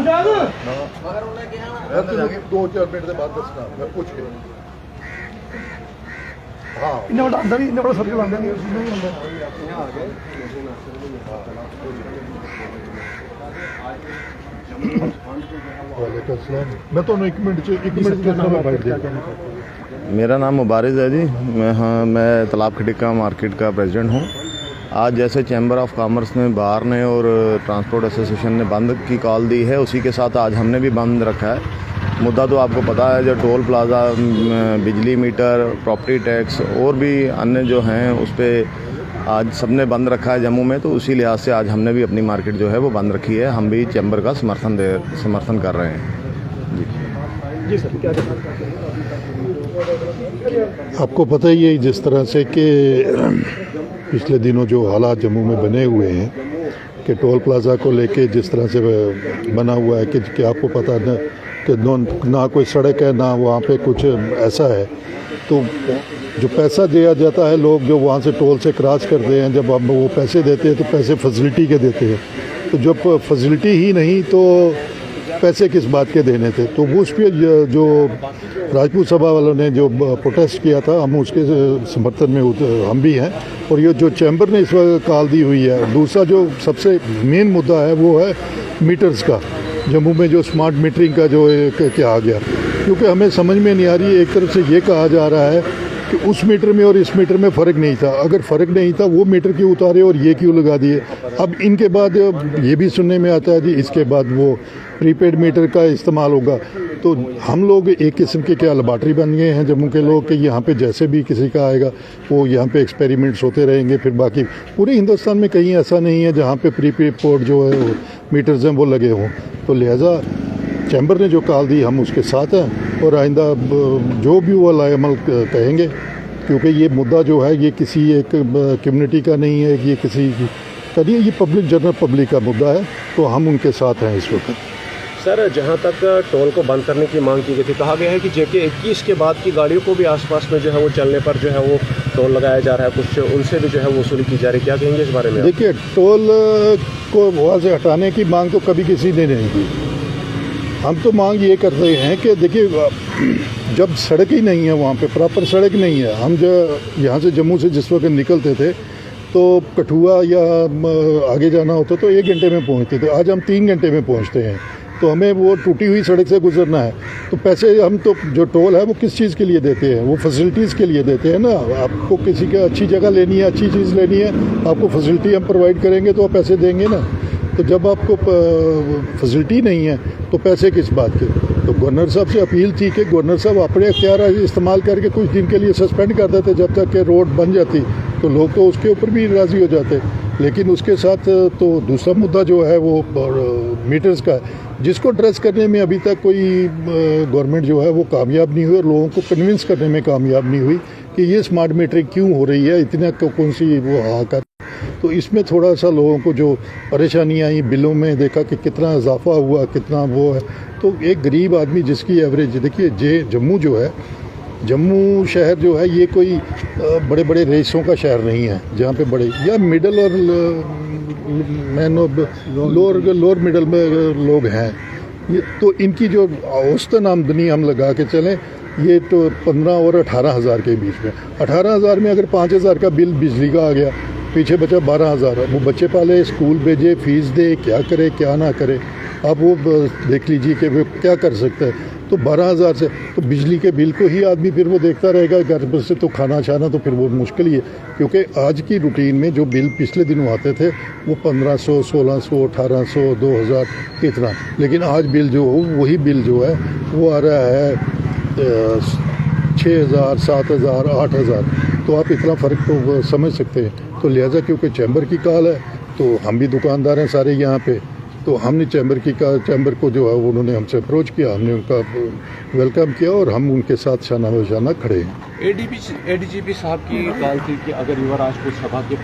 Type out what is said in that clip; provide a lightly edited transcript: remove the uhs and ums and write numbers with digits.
2-4 minute के बाद दसना मैं पूछ के हाँ अंदर ही सर्कल आंदा नहीं मैं तो एक मिनट मेरा नाम मुबारिज़ है जी। मैं तालाब खटिका मार्केट का प्रेसिडेंट हूँ। आज जैसे चैम्बर ऑफ कॉमर्स ने, बार ने और ट्रांसपोर्ट एसोसिएशन ने बंद की कॉल दी है, उसी के साथ आज हमने भी बंद रखा है। मुद्दा तो आपको पता है, जो टोल प्लाज़ा, बिजली मीटर, प्रॉपर्टी टैक्स और भी अन्य जो हैं उस पर आज सबने बंद रखा है जम्मू में। तो उसी लिहाज से आज हमने भी अपनी मार्केट जो है वो बंद रखी है। हम भी चैम्बर का समर्थन कर रहे हैं जी सर। क्या आपको पता ही है जिस तरह से कि पिछले दिनों जो हालात जम्मू में बने हुए हैं कि टोल प्लाज़ा को लेके जिस तरह से बना हुआ है कि आपको पता न कि ना कोई सड़क है ना वहाँ पे कुछ ऐसा है। तो जो पैसा दिया जाता है, लोग जो वहाँ से टोल से क्रॉस करते हैं, जब हम वो पैसे देते हैं तो पैसे फैसिलिटी के देते हैं। तो जब फैसिलिटी ही नहीं तो पैसे किस बात के देने थे। तो उस पर जो राजपूत सभा वालों ने जो प्रोटेस्ट किया था, हम उसके समर्थन में हम भी हैं। और ये जो चैम्बर ने इस वक्त कॉल दी हुई है, दूसरा जो सबसे मेन मुद्दा है वो है मीटर्स का। जम्मू में जो स्मार्ट मीटरिंग का जो क्या आ गया, क्योंकि हमें समझ में नहीं आ रही। एक तरफ से ये कहा जा रहा है कि उस मीटर में और इस मीटर में फ़र्क नहीं था। अगर फ़र्क नहीं था वो मीटर क्यों उतारे और ये क्यों लगा दिए। अब इनके बाद ये भी सुनने में आता है जी इसके बाद वो प्रीपेड मीटर का इस्तेमाल होगा। तो हम लोग एक किस्म के क्या लबार्ट्री बन गए हैं जम्मू के लोग कि यहाँ पे जैसे भी किसी का आएगा वो यहाँ पे एक्सपेरिमेंट्स होते रहेंगे। फिर बाकी पूरे हिंदुस्तान में कहीं ऐसा नहीं है जहाँ पे प्रीपेड पोर्ट जो है वो मीटर्स हैं वो लगे हों। तो लिहाजा चैम्बर ने जो कॉल दी हम उसके साथ हैं और आइंदा जो भी वो लाएमल कहेंगे, क्योंकि ये मुद्दा जो है ये किसी एक कम्युनिटी का नहीं है, ये किसी का नहीं है, ये पब्लिक जनरल पब्लिक का मुद्दा है। तो हम उनके साथ हैं इस वक्त। सर, जहां तक टोल को बंद करने की मांग की गई थी, कहा गया है कि JK 21 के बाद की गाड़ियों को भी आसपास में जो है वो चलने पर जो है वो टोल लगाया जा रहा है, कुछ उनसे भी जो है वसूली की जा रही है। क्या कहेंगे इस बारे में? देखिए, टोल को वहाँ से हटाने की मांग तो कभी किसी ने नहीं की। हम तो मांग ये करते हैं कि देखिए, जब सड़क ही नहीं है, वहाँ पे प्रॉपर सड़क नहीं है। हम जो यहाँ से जम्मू से जिस वक्त निकलते थे तो कठुआ या आगे जाना होता तो 1 घंटे में पहुँचते थे। आज हम 3 घंटे में पहुँचते हैं। तो हमें वो टूटी हुई सड़क से गुजरना है। तो पैसे हम तो जो टोल है वो किस चीज़ के लिए देते हैं? वो फैसिलिटीज़ के लिए देते हैं ना। आपको किसी का अच्छी जगह लेनी है, अच्छी चीज़ लेनी है, आपको फैसिलिटी हम प्रोवाइड करेंगे तो आप पैसे देंगे ना। तो जब आपको फैसिलिटी नहीं है तो पैसे किस बात के? तो गवर्नर साहब से अपील थी कि गवर्नर साहब अपने अख्तियार इस्तेमाल करके कुछ दिन के लिए सस्पेंड कर देते जब तक कि रोड बन जाती। तो लोग तो उसके ऊपर भी राज़ी हो जाते। लेकिन उसके साथ तो दूसरा मुद्दा जो है वो मीटर्स का है, जिसको एड्रेस करने में अभी तक कोई गवर्नमेंट जो है वो कामयाब नहीं हुई और लोगों को कन्विंस करने में कामयाब नहीं हुई कि ये स्मार्ट मीटरिंग क्यों हो रही है, इतना कौन सी वो हाकर। तो इसमें थोड़ा सा लोगों को जो परेशानियाँ आई, बिलों में देखा कि कितना इजाफा हुआ, कितना वो है। तो एक गरीब आदमी जिसकी एवरेज, देखिए जम्मू जो है, जम्मू शहर जो है ये कोई बड़े बड़े रईसों का शहर नहीं है जहाँ पे बड़े या मिडल और लोअर मिडल में लोग हैं। ये तो इनकी जो औसतन आमदनी हम लगा के चलें ये तो 15 और 18 हज़ार के बीच में। 18 हज़ार में अगर 5 हज़ार का बिल बिजली का आ गया, पीछे बचा 12 हज़ार। वो बच्चे पाले, स्कूल भेजे, फीस दे, क्या करे क्या ना करे, आप वो देख लीजिए कि वो क्या कर सकता है। तो 12 हज़ार से तो बिजली के बिल को ही आदमी फिर वो देखता रहेगा घर पर से, तो खाना छाना तो फिर वो मुश्किल ही है। क्योंकि आज की रूटीन में जो बिल पिछले दिनों आते थे वो 1500, 1600, 1800, 2000 इतना। लेकिन आज बिल जो हो वही बिल जो है वो आ रहा है 6000, 7000, 8000। तो आप इतना फ़र्क तो समझ सकते हैं। तो लिहाजा क्योंकि चैम्बर की कॉल है तो हम भी दुकानदार हैं सारे यहाँ पे, तो हमने चैम्बर को जो है उन्होंने हमसे अप्रोच किया, हमने उनका वेलकम किया और हम उनके साथ शाना बशाना खड़े हैं। ADGP साहब की कॉल थी कि अगर युवा राजपूत सभा के